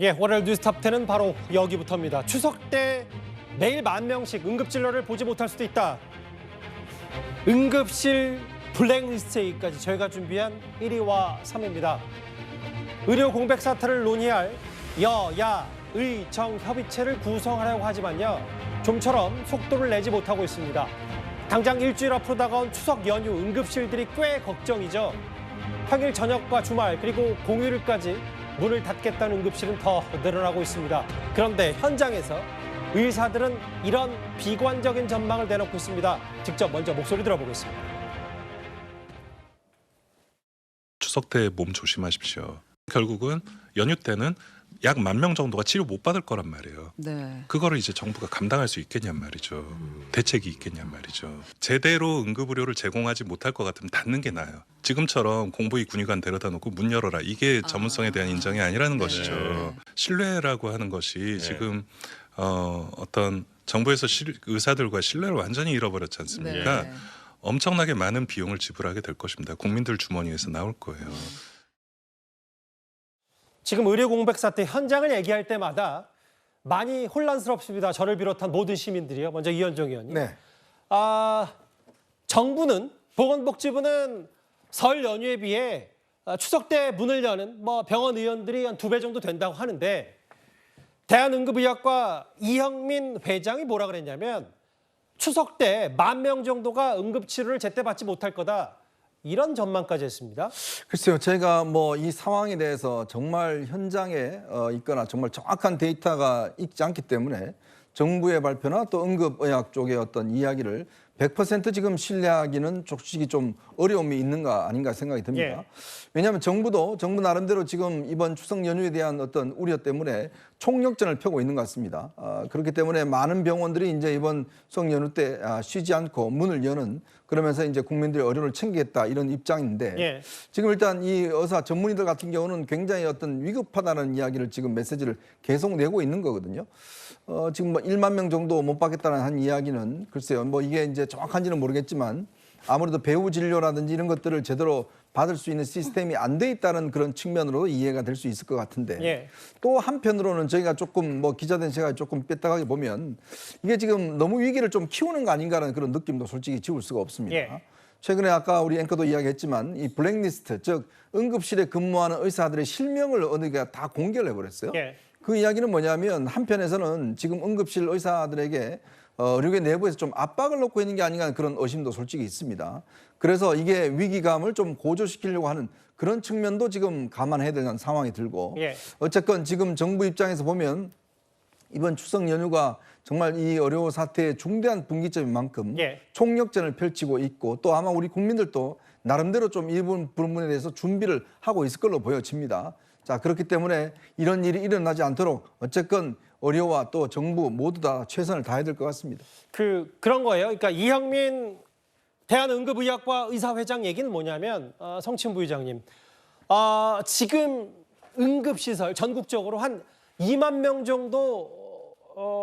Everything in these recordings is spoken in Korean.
예, 월요일 뉴스 탑10은 바로 여기부터입니다. 추석 때 매일 10,000명씩 응급진료를 보지 못할 수도 있다. 응급실 블랙리스트까지 저희가 준비한 1위와 3위입니다. 의료 공백 사태를 논의할 여야 의정 협의체를 구성하려고 하지만요. 좀처럼 속도를 내지 못하고 있습니다. 당장 일주일 앞으로 다가온 추석 연휴 응급실들이 꽤 걱정이죠. 평일 저녁과 주말 그리고 공휴일까지 문을 닫겠다는 응급실은 더 늘어나고 있습니다. 그런데 현장에서 의사들은 이런 비관적인 전망을 내놓고 있습니다. 직접 먼저 목소리 들어보겠습니다. 추석 때 몸 조심하십시오. 결국은 연휴 때는 약 10,000명 정도가 치료 못 받을 거란 말이에요. 네. 그거를 이제 정부가 감당할 수 있겠냔 말이죠. 대책이 있겠냔 말이죠. 제대로 응급의료를 제공하지 못할 것 같으면 닫는 게 나아요. 지금처럼 공보위 군의관 데려다 놓고 문 열어라. 이게 전문성에 대한 인정이 아니라는 것이죠. 신뢰라고 하는 것이 지금 어떤 정부에서 의사들과 신뢰를 완전히 잃어버렸지 않습니까? 네. 엄청나게 많은 비용을 지불하게 될 것입니다. 국민들 주머니에서 나올 거예요. 지금 의료 공백 사태 현장을 얘기할 때마다 많이 혼란스럽습니다. 저를 비롯한 모든 시민들이요. 먼저 이현종 의원님. 네. 정부는 보건복지부는 설 연휴에 비해 추석 때 문을 여는 병원 의원들이 한 2배 정도 된다고 하는데 대한응급의학과 이형민 회장이 뭐라 그랬냐면 추석 때 10,000명 정도가 응급치료를 제때 받지 못할 거다. 이런 전망까지 했습니다. 글쎄요, 제가 이 상황에 대해서 정말 현장에 있거나 정말 정확한 데이터가 있지 않기 때문에 정부의 발표나 또 응급의학 쪽의 어떤 이야기를 100% 지금 신뢰하기는 솔직히 좀 어려움이 있는가 아닌가 생각이 듭니다. 예. 왜냐하면 정부 나름대로 지금 이번 추석 연휴에 대한 어떤 우려 때문에 총력전을 펴고 있는 것 같습니다. 그렇기 때문에 많은 병원들이 이제 이번 추석 연휴 때 쉬지 않고 문을 여는 그러면서 이제 국민들의 의료를 챙기겠다 이런 입장인데 예. 지금 일단 이 의사 전문의들 같은 경우는 굉장히 어떤 위급하다는 이야기를 지금 메시지를 계속 내고 있는 거거든요. 지금 10,000명 정도 못 받겠다는 한 이야기는 글쎄요, 이게 이제 정확한지는 모르겠지만 아무래도 배후 진료라든지 이런 것들을 제대로 받을 수 있는 시스템이 안 돼 있다는 그런 측면으로 이해가 될 수 있을 것 같은데 예. 또 한편으로는 저희가 조금 기자된 제가 조금 뺐다가게 보면 이게 지금 너무 위기를 좀 키우는 거 아닌가라는 그런 느낌도 솔직히 지울 수가 없습니다. 예. 최근에 아까 우리 앵커도 이야기했지만 이 블랙리스트 즉 응급실에 근무하는 의사들의 실명을 어디가 다 공개를 해버렸어요. 예. 그 이야기는 뭐냐면 한편에서는 지금 응급실 의사들에게 의료계 내부에서 좀 압박을 넣고 있는 게 아닌가 그런 의심도 솔직히 있습니다. 그래서 이게 위기감을 좀 고조시키려고 하는 그런 측면도 지금 감안해야 되는 상황이 들고 예. 어쨌건 지금 정부 입장에서 보면 이번 추석 연휴가 정말 이 의료 사태의 중대한 분기점인 만큼 예. 총력전을 펼치고 있고 또 아마 우리 국민들도 나름대로 좀 이 부분에 대해서 준비를 하고 있을 걸로 보여집니다. 자, 그렇기 때문에 이런 일이 일어나지 않도록 어쨌건 의료와 또 정부 모두 다 최선을 다해야 될 것 같습니다. 그런 거예요. 그러니까 이형민 대한응급의학과 의사회장 얘기는 뭐냐면 성침 부의장님, 지금 응급시설 전국적으로 한 20,000명 정도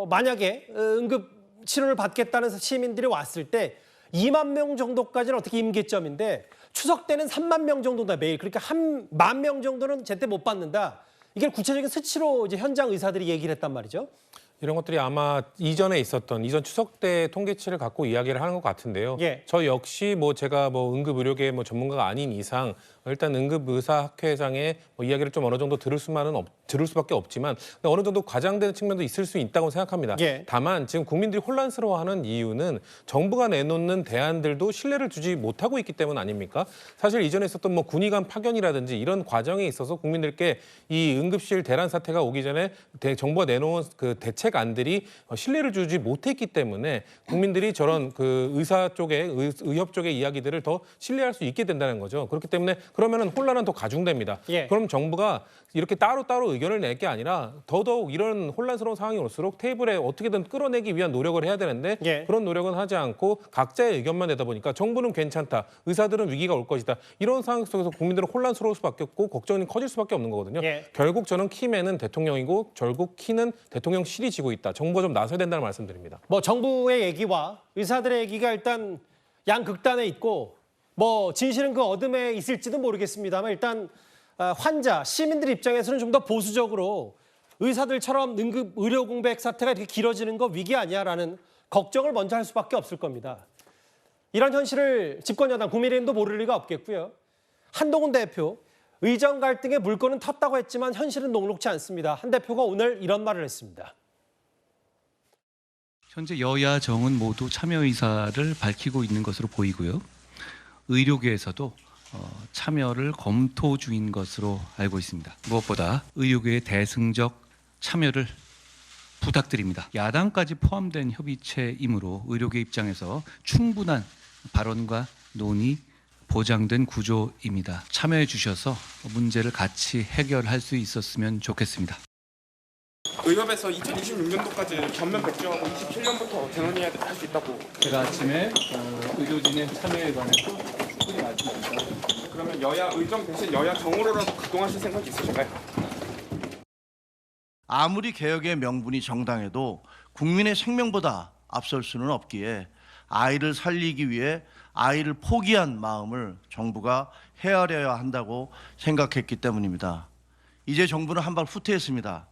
만약에 응급 치료를 받겠다는 시민들이 왔을 때 20,000명 정도까지는 어떻게 임계점인데 추석 때는 30,000명 정도다 매일. 그러니까 10,000명 정도는 제때 못 받는다. 이게 구체적인 수치로 이제 현장 의사들이 얘기를 했단 말이죠. 이런 것들이 아마 이전 추석 때 통계치를 갖고 이야기를 하는 것 같은데요. 예. 저 역시 제가 응급의료계 전문가가 아닌 이상 일단 응급의사학회장의 이야기를 좀 어느 정도 들을 수밖에 없지만 어느 정도 과장되는 측면도 있을 수 있다고 생각합니다. 예. 다만 지금 국민들이 혼란스러워하는 이유는 정부가 내놓는 대안들도 신뢰를 주지 못하고 있기 때문 아닙니까? 사실 이전에 있었던 군의관 파견이라든지 이런 과정에 있어서 국민들께 이 응급실 대란 사태가 오기 전에 정부가 내놓은 그 대책안들이 신뢰를 주지 못했기 때문에 국민들이 저런 그 의협 쪽의 이야기들을 더 신뢰할 수 있게 된다는 거죠. 그렇기 때문에 그러면은 혼란은 더 가중됩니다. 예. 그럼 정부가 이렇게 따로따로 의견을 낼 게 아니라 더더욱 이런 혼란스러운 상황이 올수록 테이블에 어떻게든 끌어내기 위한 노력을 해야 되는데 예. 그런 노력은 하지 않고 각자의 의견만 내다 보니까 정부는 괜찮다. 의사들은 위기가 올 것이다. 이런 상황 속에서 국민들은 혼란스러울 수밖에 없고 걱정이 커질 수밖에 없는 거거든요. 예. 결국 저는 키맨은 대통령이고 결국 키는 대통령실이 지고 있다. 정부가 좀 나서야 된다는 말씀드립니다. 정부의 얘기와 의사들의 얘기가 일단 양극단에 있고 진실은 그 어둠에 있을지도 모르겠습니다만 일단 환자, 시민들 입장에서는 좀 더 보수적으로 의사들처럼 응급 의료 공백 사태가 이렇게 길어지는 거 위기 아니야라는 걱정을 먼저 할 수밖에 없을 겁니다. 이런 현실을 집권 여당 국민의힘도 모를 리가 없겠고요. 한동훈 대표, 의정 갈등의 물꼬는 텄다고 했지만 현실은 녹록지 않습니다. 한 대표가 오늘 이런 말을 했습니다. 현재 여야 정은 모두 참여 의사를 밝히고 있는 것으로 보이고요. 의료계에서도 참여를 검토 중인 것으로 알고 있습니다. 무엇보다 의료계의 대승적 참여를 부탁드립니다. 야당까지 포함된 협의체이므로 의료계 입장에서 충분한 발언과 논의 보장된 구조입니다. 참여해 주셔서 문제를 같이 해결할 수 있었으면 좋겠습니다. 의협에서 2026년도까지 전면 백지화하고 27년부터 대논해야 할 수 있다고. 제가 아침에 의료진의 참여에 관해서 충분히 말씀드렸습니다. 그러면 여야 의정 대신 여야 정으로라도 가동하실 생각이 있으신가요? 아무리 개혁의 명분이 정당해도 국민의 생명보다 앞설 수는 없기에 아이를 살리기 위해 아이를 포기한 마음을 정부가 헤아려야 한다고 생각했기 때문입니다. 이제 정부는 한 발 후퇴했습니다.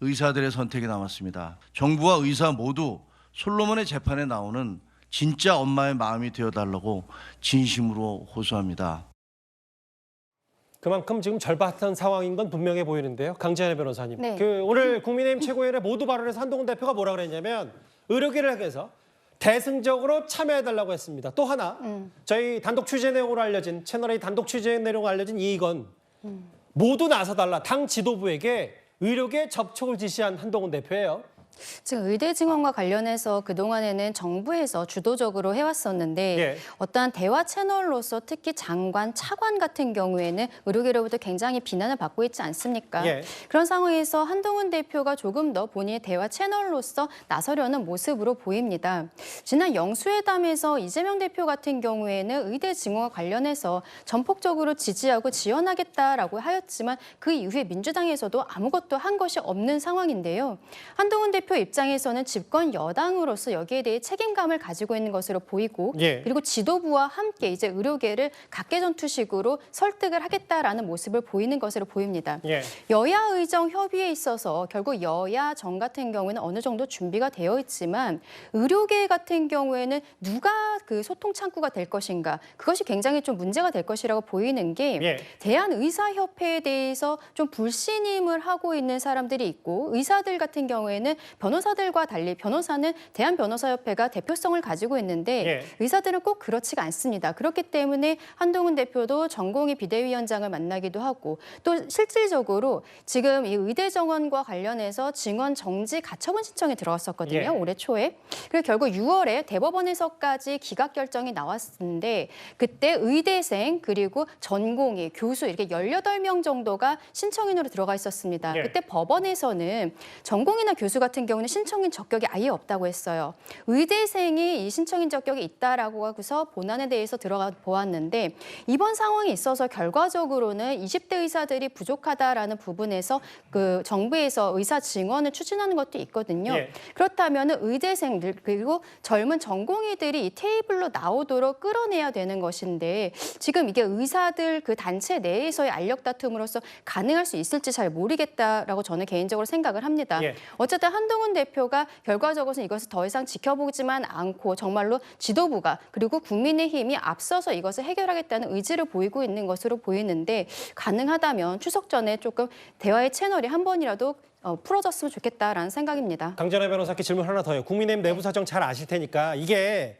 의사들의 선택이 남았습니다. 정부와 의사 모두 솔로몬의 재판에 나오는 진짜 엄마의 마음이 되어달라고 진심으로 호소합니다. 그만큼 지금 절박한 상황인 건 분명해 보이는데요. 강재현 변호사님. 네. 오늘 국민의힘 최고위원회 모두 발언에서 한동훈 대표가 뭐라 그랬냐면 의료계를 향해서 대승적으로 참여해달라고 했습니다. 또 하나 저희 단독 취재 내용으로 알려진 채널A 단독 취재 내용으로 알려진 이건 모두 나서달라. 당 지도부에게 의료계 접촉을 지시한 한동훈 대표예요. 지금 의대 증원과 관련해서 그동안에는 정부에서 주도적으로 해왔었는데 예. 어떠한 대화 채널로서 특히 장관, 차관 같은 경우에는 의료계로부터 굉장히 비난을 받고 있지 않습니까? 예. 그런 상황에서 한동훈 대표가 조금 더 본인의 대화 채널로서 나서려는 모습으로 보입니다. 지난 영수회담에서 이재명 대표 같은 경우에는 의대 증원과 관련해서 전폭적으로 지지하고 지원하겠다라고 하였지만 그 이후에 민주당에서도 아무것도 한 것이 없는 상황인데요. 한동훈 대표 입장에서는 집권 여당으로서 여기에 대해 책임감을 가지고 있는 것으로 보이고 예. 그리고 지도부와 함께 이제 의료계를 각개전투식으로 설득을 하겠다라는 모습을 보이는 것으로 보입니다. 예. 여야 의정 협의에 있어서 결국 여야 정 같은 경우에는 어느 정도 준비가 되어 있지만 의료계 같은 경우에는 누가 그 소통 창구가 될 것인가 그것이 굉장히 좀 문제가 될 것이라고 보이는 게 예. 대한의사협회에 대해서 좀 불신임을 하고 있는 사람들이 있고 의사들 같은 경우에는 변호사들과 달리 변호사는 대한변호사협회가 대표성을 가지고 있는데 예. 의사들은 꼭 그렇지가 않습니다. 그렇기 때문에 한동훈 대표도 전공의 비대위원장을 만나기도 하고 또 실질적으로 지금 이 의대 정원과 관련해서 증원 정지 가처분 신청이 들어왔었거든요. 예. 올해 초에. 그리고 결국 6월에 대법원에서까지 기각 결정이 나왔는데 그때 의대생 그리고 전공의 교수 이렇게 18명 정도가 신청인으로 들어가 있었습니다. 예. 그때 법원에서는 전공이나 교수 같은 경우는 신청인 적격이 아예 없다고 했어요. 의대생이 이 신청인 적격이 있다라고 하고서 본안에 대해서 들어가 보았는데 이번 상황에 있어서 결과적으로는 20대 의사들이 부족하다라는 부분에서 그 정부에서 의사 증원을 추진하는 것도 있거든요. 예. 그렇다면 의대생들 그리고 젊은 전공의들이 이 테이블로 나오도록 끌어내야 되는 것인데 지금 이게 의사들 그 단체 내에서의 알력 다툼으로서 가능할 수 있을지 잘 모르겠다라고 저는 개인적으로 생각을 합니다. 예. 어쨌든 한동훈 대표가 결과적으로는 이것을 더 이상 지켜보지만 않고 정말로 지도부가 그리고 국민의힘이 앞서서 이것을 해결하겠다는 의지를 보이고 있는 것으로 보이는데 가능하다면 추석 전에 조금 대화의 채널이 한 번이라도 풀어졌으면 좋겠다라는 생각입니다. 강재현 변호사께 질문 하나 더요. 국민의힘 내부 사정 잘 아실 테니까 이게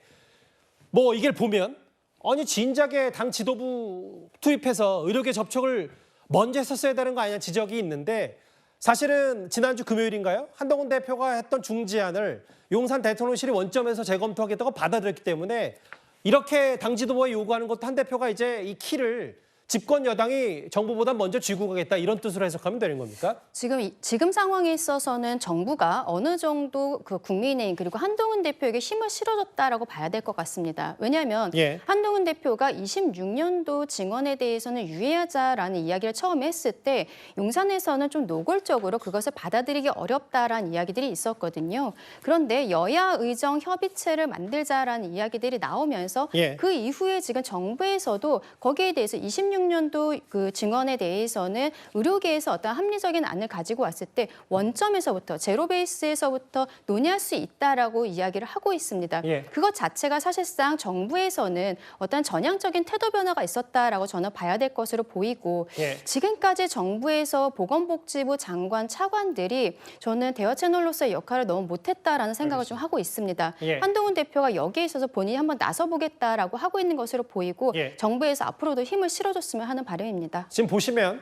뭐 이걸 보면 아니 진작에 당 지도부 투입해서 의료계 접촉을 먼저 했었어야 되는 거 아니냐 지적이 있는데 사실은 지난주 금요일인가요? 한동훈 대표가 했던 중지안을 용산 대통령실이 원점에서 재검토하겠다고 받아들였기 때문에 이렇게 당 지도부에 요구하는 것도 한 대표가 이제 이 키를 집권 여당이 정부보다 먼저 쥐고 가겠다 이런 뜻으로 해석하면 되는 겁니까? 지금 상황에 있어서는 정부가 어느 정도 그 국민의힘 그리고 한동훈 대표에게 힘을 실어줬다라고 봐야 될 것 같습니다. 왜냐하면 예. 한동훈 대표가 26년도 증언에 대해서는 유예하자라는 이야기를 처음 했을 때 용산에서는 좀 노골적으로 그것을 받아들이기 어렵다라는 이야기들이 있었거든요. 그런데 여야 의정 협의체를 만들자라는 이야기들이 나오면서 예. 그 이후에 지금 정부에서도 거기에 대해서 26년 2016년도 그 증언에 대해서는 의료계에서 어떤 합리적인 안을 가지고 왔을 때 원점에서부터 제로 베이스에서부터 논의할 수 있다라고 이야기를 하고 있습니다. 예. 그것 자체가 사실상 정부에서는 어떤 전향적인 태도 변화가 있었다라고 저는 봐야 될 것으로 보이고 예. 지금까지 정부에서 보건복지부 장관 차관들이 저는 대화 채널로서의 역할을 너무 못했다라는 생각을 좀 하고 있습니다. 예. 한동훈 대표가 여기에 있어서 본인이 한번 나서보겠다라고 하고 있는 것으로 보이고 예. 정부에서 앞으로도 힘을 실어줬으면 하는 바람입니다. 지금 보시면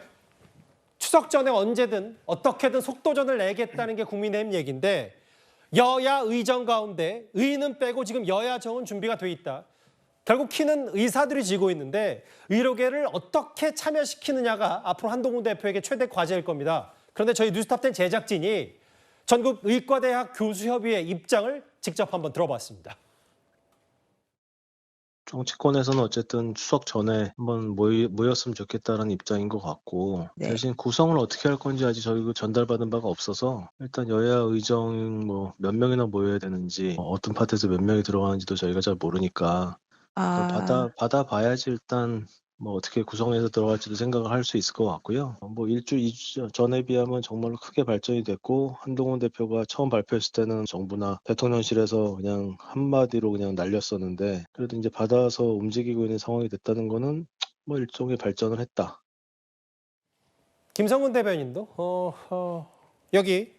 추석 전에 언제든 어떻게든 속도전을 내겠다는 게 국민의힘 얘기인데 여야 의정 가운데 의는 빼고 지금 여야 정은 준비가 돼 있다. 결국 키는 의사들이 지고 있는데 의료계를 어떻게 참여시키느냐가 앞으로 한동훈 대표에게 최대 과제일 겁니다. 그런데 저희 뉴스탑10 제작진이 전국 의과대학 교수협의회 입장을 직접 한번 들어봤습니다. 정치권에서는 어쨌든 추석 전에 한번 모였으면 좋겠다는 입장인 것 같고 대신 구성을 어떻게 할 건지 아직 저희가 전달받은 바가 없어서 일단 여야 의정 뭐 몇 명이나 모여야 되는지 어떤 파트에서 몇 명이 들어가는지도 저희가 잘 모르니까 받아봐야지 일단 뭐 어떻게 구성해서 들어갈지도 생각을 할 수 있을 것 같고요. 뭐 일주, 2주 전에 비하면 정말로 크게 발전이 됐고 한동훈 대표가 처음 발표했을 때는 정부나 대통령실에서 그냥 한마디로 그냥 날렸었는데 그래도 이제 받아서 움직이고 있는 상황이 됐다는 거는 뭐 일종의 발전을 했다. 김성근 대변인도 여기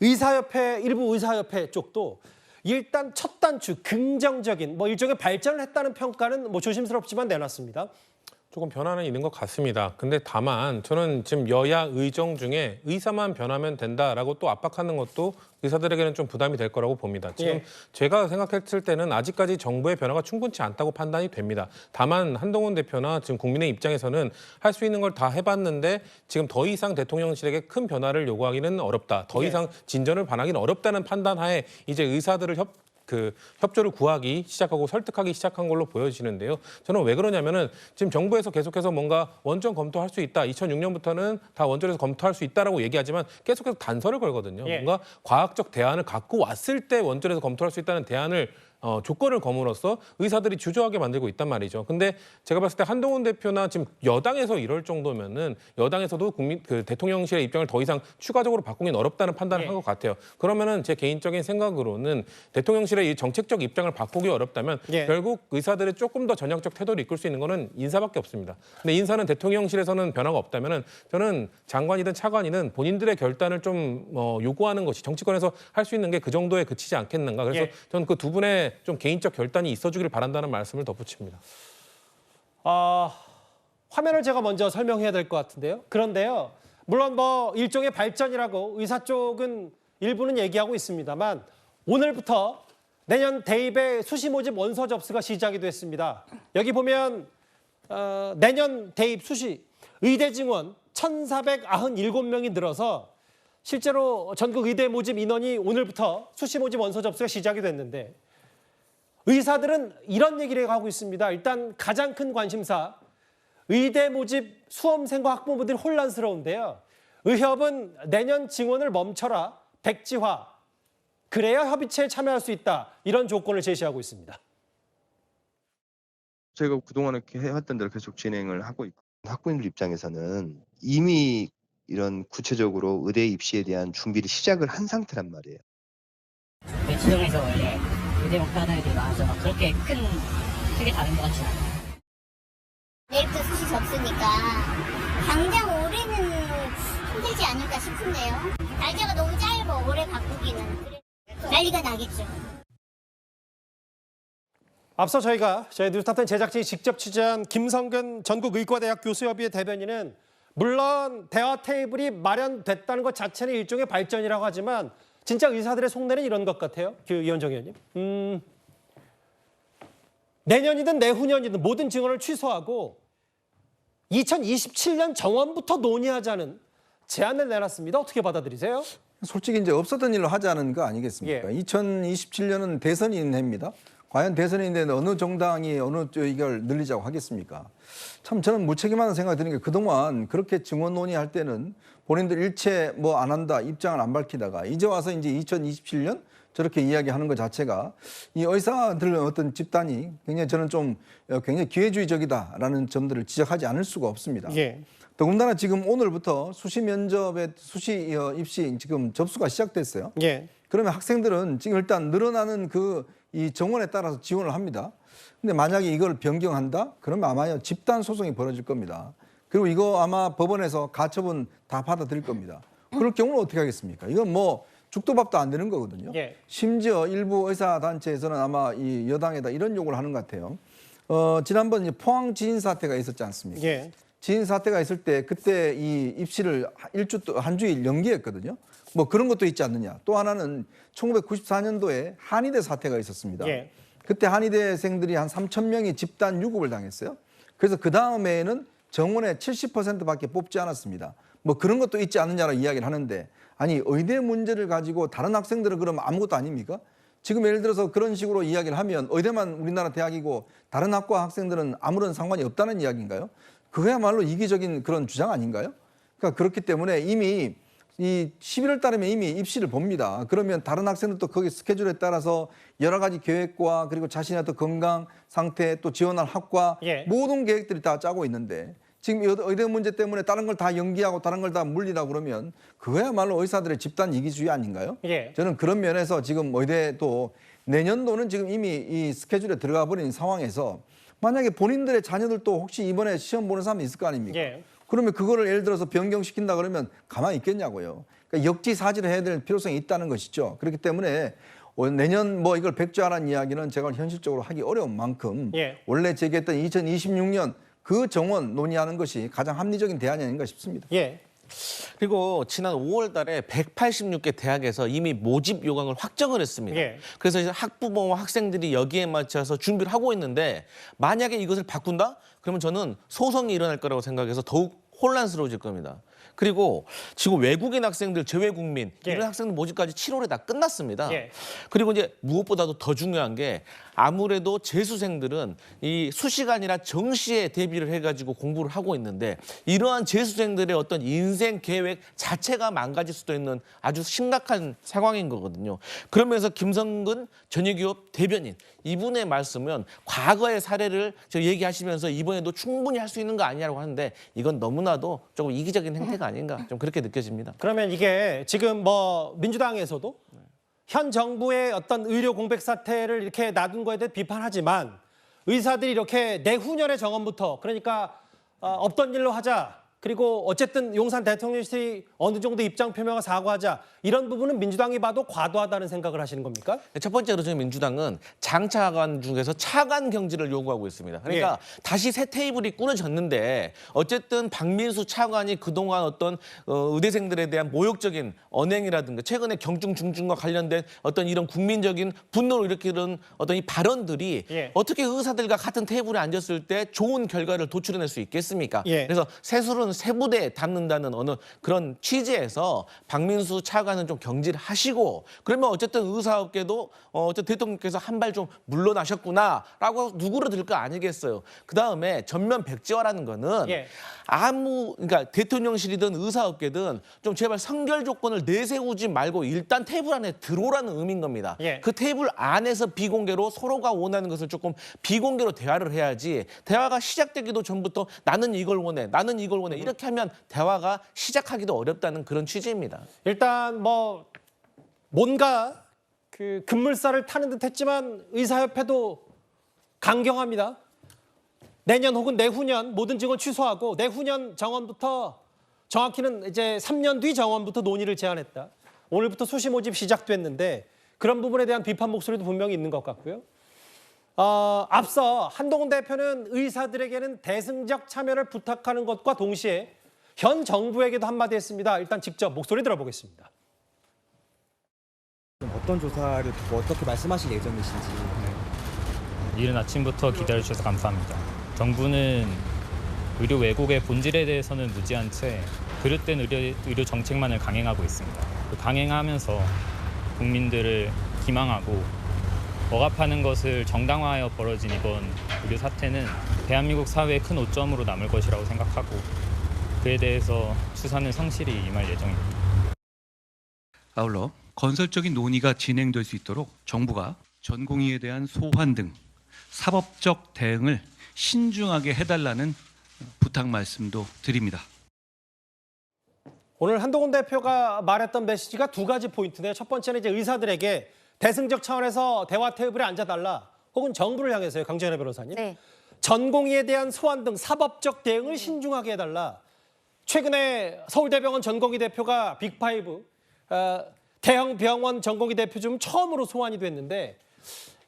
의사협회 일부 의사협회 쪽도 일단 첫 단추 긍정적인 뭐 일종의 발전을 했다는 평가는 뭐 조심스럽지만 내놨습니다. 조금 변화는 있는 것 같습니다. 근데 다만 저는 지금 여야 의정 중에 의사만 변하면 된다라고 또 압박하는 것도 의사들에게는 좀 부담이 될 거라고 봅니다. 지금 예. 제가 생각했을 때는 아직까지 정부의 변화가 충분치 않다고 판단이 됩니다. 다만 한동훈 대표나 지금 국민의 입장에서는 할 수 있는 걸 다 해봤는데 지금 더 이상 대통령실에게 큰 변화를 요구하기는 어렵다. 더 예. 이상 진전을 바라기는 어렵다는 판단하에 이제 의사들을 협조를 구하기 시작하고 설득하기 시작한 걸로 보여지는데요. 저는 왜 그러냐면은 지금 정부에서 계속해서 뭔가 원전 검토할 수 있다. 2006년부터는 다 원전에서 검토할 수 있다라고 얘기하지만 계속해서 단서를 걸거든요. 예. 뭔가 과학적 대안을 갖고 왔을 때 원전에서 검토할 수 있다는 대안을 조건을 거물어서 의사들이 주저하게 만들고 있단 말이죠. 근데 제가 봤을 때 한동훈 대표나 지금 여당에서 이럴 정도면은 여당에서도 대통령실의 입장을 더 이상 추가적으로 바꾸기는 어렵다는 판단을 한 것 같아요. 그러면은 제 개인적인 생각으로는 대통령실의 이 정책적 입장을 바꾸기 어렵다면 결국 의사들의 조금 더 전향적 태도를 이끌 수 있는 거는 인사밖에 없습니다. 근데 인사는 대통령실에서는 변화가 없다면은 저는 장관이든 차관이든 본인들의 결단을 좀 요구하는 것이 정치권에서 할 수 있는 게 그 정도에 그치지 않겠는가. 그래서 저는 그 두 분의 좀 개인적 결단이 있어주기를 바란다는 말씀을 덧붙입니다. 화면을 제가 먼저 설명해야 될 것 같은데요. 그런데요. 물론 뭐 일종의 발전이라고 의사 쪽은 일부는 얘기하고 있습니다만 오늘부터 내년 대입의 수시 모집 원서 접수가 시작이 됐습니다. 여기 보면 내년 대입 수시 의대 증원 1,497명이 늘어서 실제로 전국 의대 모집 인원이 오늘부터 수시 모집 원서 접수가 시작이 됐는데 의사들은 이런 얘기를 하고 있습니다. 일단 가장 큰 관심사 의대 모집 수험생과 학부모들이 혼란스러운데요. 의협은 내년 증원을 멈춰라, 백지화. 그래야 협의체에 참여할 수 있다. 이런 조건을 제시하고 있습니다. 저희가 그동안 이렇게 해왔던 대로 계속 진행을 하고 있고 학부모님들 입장에서는 이미 이런 구체적으로 의대 입시에 대한 준비를 시작을 한 상태란 말이에요. 지정에서 원래 의대 목표하는 애들이 많아서 막 그렇게 크게 다른 것 같지는 않아요. 내일부터 수시 접수니까 당장 올해는 힘들지 않을까 싶은데요. 날짜가 너무 짧아 올해 바꾸기는. 난리가 나겠죠. 앞서 저희 뉴스탑10 제작진이 직접 취재한 김성근 전국의과대학 교수협의회 대변인은 물론 대화 테이블이 마련됐다는 것 자체는 일종의 발전이라고 하지만 진짜 의사들의 속내는 이런 것 같아요. 이현정 의원님. 내년이든 내후년이든 모든 증언을 취소하고 2027년 정원부터 논의하자는 제안을 내놨습니다. 어떻게 받아들이세요? 솔직히 이제 없었던 일로 하자는 거 아니겠습니까? 2027년은 대선인 해입니다. 과연 대선인데 어느 정당이 어느 이걸 늘리자고 하겠습니까? 참 저는 무책임하다는 생각이 드는 게 그동안 그렇게 증원 논의할 때는 본인들 일체 뭐 안 한다 입장을 안 밝히다가 이제 와서 이제 2027년 저렇게 이야기하는 것 자체가 이 의사들 어떤 집단이 굉장히 저는 좀 굉장히 기회주의적이다라는 점들을 지적하지 않을 수가 없습니다. 예. 더군다나 지금 오늘부터 수시 면접에 수시 입시 지금 접수가 시작됐어요. 예. 그러면 학생들은 지금 일단 늘어나는 그 이 정원에 따라서 지원을 합니다. 근데 만약에 이걸 변경한다? 그러면 아마 집단 소송이 벌어질 겁니다. 그리고 이거 아마 법원에서 가처분 다 받아들일 겁니다. 그럴 경우는 어떻게 하겠습니까? 이건 뭐 죽도 밥도 안 되는 거거든요. 예. 심지어 일부 의사단체에서는 아마 이 여당에다 이런 요구를 하는 것 같아요. 지난번 이제 포항 지인 사태가 있었지 않습니까? 예. 지인 사태가 있을 때 그때 이 입시를 한 주일 연기했거든요. 뭐 그런 것도 있지 않느냐. 또 하나는 1994년도에 한의대 사태가 있었습니다. 예. 그때 한의대생들이 한 3천 명이 집단 유급을 당했어요. 그래서 그 다음에는 정원의 70%밖에 뽑지 않았습니다. 뭐 그런 것도 있지 않느냐라고 이야기를 하는데 아니 의대 문제를 가지고 다른 학생들은 그러면 아무것도 아닙니까? 지금 예를 들어서 그런 식으로 이야기를 하면 의대만 우리나라 대학이고 다른 학과 학생들은 아무런 상관이 없다는 이야기인가요? 그거야말로 이기적인 그런 주장 아닌가요? 그러니까 그렇기 때문에 이미 이 11월 달이면 이미 입시를 봅니다. 그러면 다른 학생들도 거기 스케줄에 따라서 여러 가지 계획과 그리고 자신의 어떤 건강 상태 또 지원할 학과 예. 모든 계획들이 다 짜고 있는데 지금 의대 문제 때문에 다른 걸 다 연기하고 다른 걸 다 물리라고 그러면 그거야말로 의사들의 집단 이기주의 아닌가요? 예. 저는 그런 면에서 지금 의대도 내년도는 지금 이미 이 스케줄에 들어가 버린 상황에서 만약에 본인들의 자녀들도 혹시 이번에 시험 보는 사람이 있을 거 아닙니까? 예. 그러면 그거를 예를 들어서 변경시킨다 그러면 가만히 있겠냐고요. 그러니까 역지사지를 해야 될 필요성이 있다는 것이죠. 그렇기 때문에 내년 뭐 이걸 백지화라는 이야기는 제가 현실적으로 하기 어려운 만큼 예. 원래 제기했던 2026년 그 정원 논의하는 것이 가장 합리적인 대안이 아닌가 싶습니다. 예. 그리고 지난 5월 달에 186개 대학에서 이미 모집 요강을 확정을 했습니다. 예. 그래서 이제 학부모와 학생들이 여기에 맞춰서 준비를 하고 있는데 만약에 이것을 바꾼다? 그러면 저는 소송이 일어날 거라고 생각해서 더욱 혼란스러워질 겁니다. 그리고 지금 외국인 학생들, 재외국민 예. 이런 학생들 모집까지 7월에 다 끝났습니다. 예. 그리고 이제 무엇보다도 더 중요한 게 아무래도 재수생들은 이 수시가 정시에 대비를 해가지고 공부를 하고 있는데 이러한 재수생들의 어떤 인생 계획 자체가 망가질 수도 있는 아주 심각한 상황인 거거든요. 그러면서 김성근 전유기업 대변인 이분의 말씀은 과거의 사례를 얘기하시면서 이번에도 충분히 할 수 있는 거 아니냐고 하는데 이건 너무나도 조금 이기적인 행태가 아닌가 좀 그렇게 느껴집니다. 그러면 이게 지금 뭐 민주당에서도 현 정부의 어떤 의료 공백 사태를 이렇게 놔둔 거에 대해 비판하지만 의사들이 이렇게 내후년의 정원부터 그러니까 없던 일로 하자. 그리고 어쨌든 용산 대통령실이 어느 정도 입장 표명을 사과하자. 이런 부분은 민주당이 봐도 과도하다는 생각을 하시는 겁니까? 첫 번째로 지금 민주당은 장차관 중에서 차관 경질을 요구하고 있습니다. 그러니까 다시 새 테이블이 꾸려졌는데 어쨌든 박민수 차관이 그동안 어떤 의대생들에 대한 모욕적인 언행이라든가 최근에 경중 중증과 관련된 어떤 이런 국민적인 분노를 일으키는 어떤 이 발언들이 어떻게 의사들과 같은 테이블에 앉았을 때 좋은 결과를 도출해낼 수 있겠습니까? 그래서 세술은 세 부대에 담는다는 어느 그런 취지에서 박민수 차관은 좀 경질하시고 그러면 어쨌든 의사업계도 어쨌든 대통령께서 한 발 좀 물러나셨구나라고 누구를 들 거 아니겠어요. 그다음에 전면 백지화라는 거는 그러니까 대통령실이든 의사업계든 좀 제발 선결 조건을 내세우지 말고 일단 테이블 안에 들어오라는 의미인 겁니다. 그 테이블 안에서 비공개로 서로가 원하는 것을 조금 비공개로 대화를 해야지 대화가 시작되기도 전부터 나는 이걸 원해, 나는 이걸 원해 이렇게 하면 대화가 시작하기도 어렵다는 그런 취지입니다. 일단 뭐 뭔가 그 급물살을 타는 듯 했지만 의사협회도 강경합니다. 내년 혹은 내후년 모든 증원 취소하고 내후년 정원부터 정확히는 이제 3년 뒤 정원부터 논의를 제안했다. 오늘부터 수시 모집 시작됐는데 그런 부분에 대한 비판 목소리도 분명히 있는 것 같고요. 앞서 한동훈 대표는 의사들에게는 대승적 참여를 부탁하는 것과 동시에 현 정부에게도 한마디 했습니다. 일단 직접 목소리 들어보겠습니다. 어떤 조사를 두고 어떻게 말씀하실 예정이신지. 이른 아침부터 기다려주셔서 감사합니다. 정부는 의료 왜곡의 본질에 대해서는 무지한 채 그릇된 의료 정책만을 강행하고 있습니다. 강행하면서 국민들을 기망하고 억압하는 것을 정당화하여 벌어진 이번 의료 사태는 대한민국 사회의 큰 오점으로 남을 것이라고 생각하고 그에 대해서 수사는 성실히 임할 예정입니다. 아울러 건설적인 논의가 진행될 수 있도록 정부가 전공의에 대한 소환 등 사법적 대응을 신중하게 해달라는 부탁 말씀도 드립니다. 오늘 한동훈 대표가 말했던 메시지가 두 가지 포인트인데요. 첫 번째는 이제 의사들에게 대승적 차원에서 대화 테이블에 앉아달라. 혹은 정부를 향해서요. 강정현 변호사님. 네. 전공의에 대한 소환 등 사법적 대응을 신중하게 해달라. 최근에 서울대병원 전공의 대표가 빅5 대형 병원 전공의 대표 중 처음으로 소환이 됐는데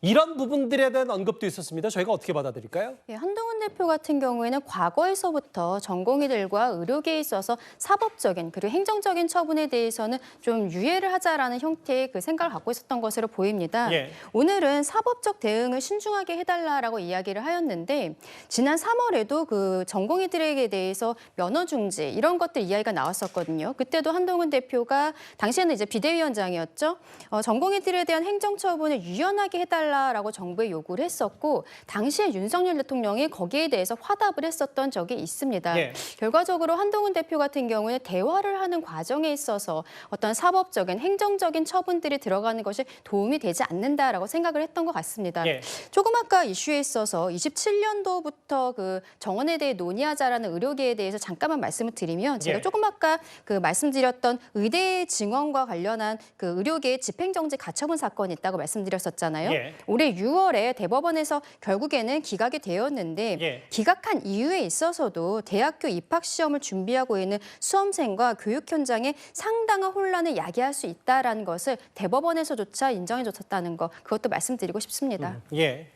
이런 부분들에 대한 언급도 있었습니다. 저희가 어떻게 받아들일까요? 예, 한동훈 대표 같은 경우에는 과거에서부터 전공의들과 의료계에 있어서 사법적인 그리고 행정적인 처분에 대해서는 좀 유예를 하자라는 형태의 그 생각을 갖고 있었던 것으로 보입니다. 예. 오늘은 사법적 대응을 신중하게 해달라라고 이야기를 하였는데 지난 3월에도 그 전공의들에게 대해서 면허 중지 이런 것들 이야기가 나왔었거든요. 그때도 한동훈 대표가 당시에는 이제 비대위원장이었죠. 전공의들에 대한 행정처분을 유연하게 해달라라고 정부에 요구를 했었고 당시에 윤석열 대통령이 거기에 대해서 화답을 했었던 적이 있습니다. 예. 결과적으로 한동훈 대표 같은 경우에 대화를 하는 과정에 있어서 어떤 사법적인 행정적인 처분들이 들어가는 것이 도움이 되지 않는다라고 생각을 했던 것 같습니다. 예. 조금 아까 이슈에 있어서 27년도부터 그 정원에 대해 논의하자라는 의료계에 대해서 잠깐만 말씀을 드리면 제가 예. 조금 아까 그 말씀드렸던 의대 증원과 관련한 그 의료계의 집행정지 가처분 사건이 있다고 말씀드렸었잖아요. 예. 올해 6월에 대법원에서 결국에는 기각이 되었는데 예. 기각한 이유에 있어서도 대학교 입학 시험을 준비하고 있는 수험생과 교육 현장에 상당한 혼란을 야기할 수 있다라는 것을 대법원에서조차 인정해줬다는 거 그것도 말씀드리고 싶습니다. 예,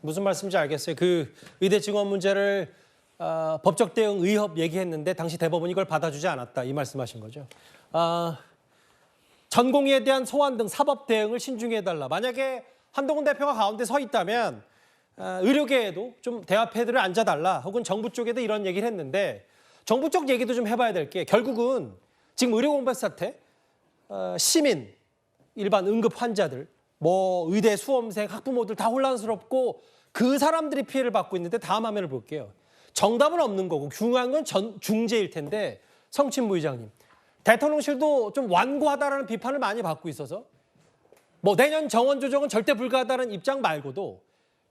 무슨 말씀인지 알겠어요. 그 의대 증원 문제를 법적 대응 의협 얘기했는데 당시 대법원이 이걸 받아주지 않았다 이 말씀하신 거죠. 전공의에 대한 소환 등 사법 대응을 신중히 해달라. 만약에 한동훈 대표가 가운데 서 있다면 의료계에도 좀 대화 패드를 앉아달라. 혹은 정부 쪽에도 이런 얘기를 했는데 정부 쪽 얘기도 좀 해봐야 될 게 결국은 지금 의료 공백 사태, 시민, 일반 응급 환자들, 뭐 의대 수험생, 학부모들 다 혼란스럽고 그 사람들이 피해를 받고 있는데 다음 화면을 볼게요. 정답은 없는 거고 중요한 건 중재일 텐데 성친부 의장님. 대통령실도 좀 완고하다라는 비판을 많이 받고 있어서 뭐 내년 정원 조정은 절대 불가하다는 입장 말고도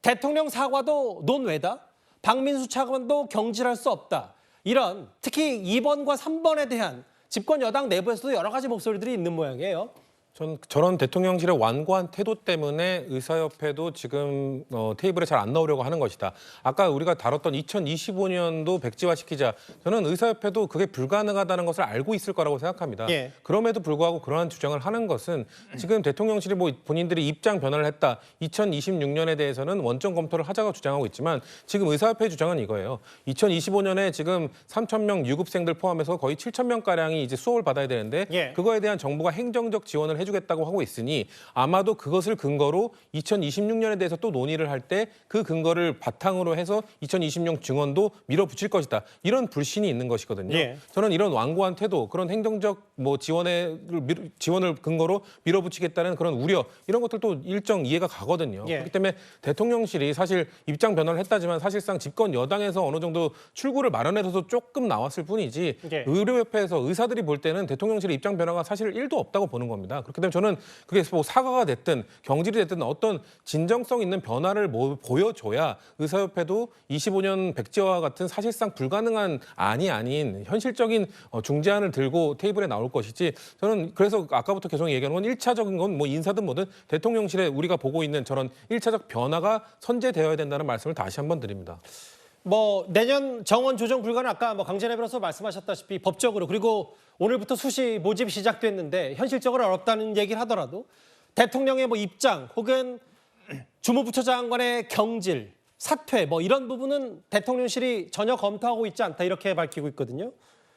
대통령 사과도 논외다. 박민수 차관도 경질할 수 없다. 이런 특히 2번과 3번에 대한 집권 여당 내부에서도 여러 가지 목소리들이 있는 모양이에요. 전 저런 대통령실의 완고한 태도 때문에 의사협회도 지금 테이블에 잘 안 나오려고 하는 것이다. 아까 우리가 다뤘던 2025년도 백지화시키자. 저는 의사협회도 그게 불가능하다는 것을 알고 있을 거라고 생각합니다. 예. 그럼에도 불구하고 그러한 주장을 하는 것은 지금 대통령실이 뭐 본인들이 입장 변화를 했다. 2026년에 대해서는 원점 검토를 하자고 주장하고 있지만 지금 의사협회 주장은 이거예요. 2025년에 지금 3,000명 유급생들 포함해서 거의 7,000명가량이 이제 수업을 받아야 되는데 예. 그거에 대한 정부가 행정적 지원을 해주겠다고 하고 있으니 아마도 그것을 근거로 2026년에 대해서 또 논의를 할 때 그 근거를 바탕으로 해서 2026년 증원도 밀어붙일 것이다. 이런 불신이 있는 것이거든요. 예. 저는 이런 완고한 태도, 그런 행정적 뭐 지원을 근거로 밀어붙이겠다는 그런 우려 이런 것들도 일정 이해가 가거든요. 예. 그렇기 때문에 대통령실이 사실 입장 변화를 했다지만 사실상 집권 여당에서 어느 정도 출구를 마련해서 조금 나왔을 뿐이지 예. 의료협회에서 의사들이 볼 때는 대통령실의 입장 변화가 사실 1도 없다고 보는 겁니다. 그렇기 때문에 저는 그게 뭐 사과가 됐든 경질이 됐든 어떤 진정성 있는 변화를 보여줘야 의사협회도 25년 백지화 같은 사실상 불가능한 안이 아닌 현실적인 중재안을 들고 테이블에 나올 것이지 저는 그래서 아까부터 계속 얘기하는 건 1차적인 건 뭐 인사든 뭐든 대통령실에 우리가 보고 있는 저런 1차적 변화가 선제되어야 된다는 말씀을 다시 한번 드립니다. 뭐 내년 정원 조정 불가는 아까 뭐 강진애 변호사 말씀하셨다시피 법적으로 그리고 오늘부터 수시 모집 시작됐는데 현실적으로 어렵다는 얘기를 하더라도 대통령의 뭐 입장 혹은 주무부처 장관의 경질, 사퇴 뭐 이런 부분은 대통령실이 전혀 검토하고 있지 않다 이렇게 밝히고 있거든요.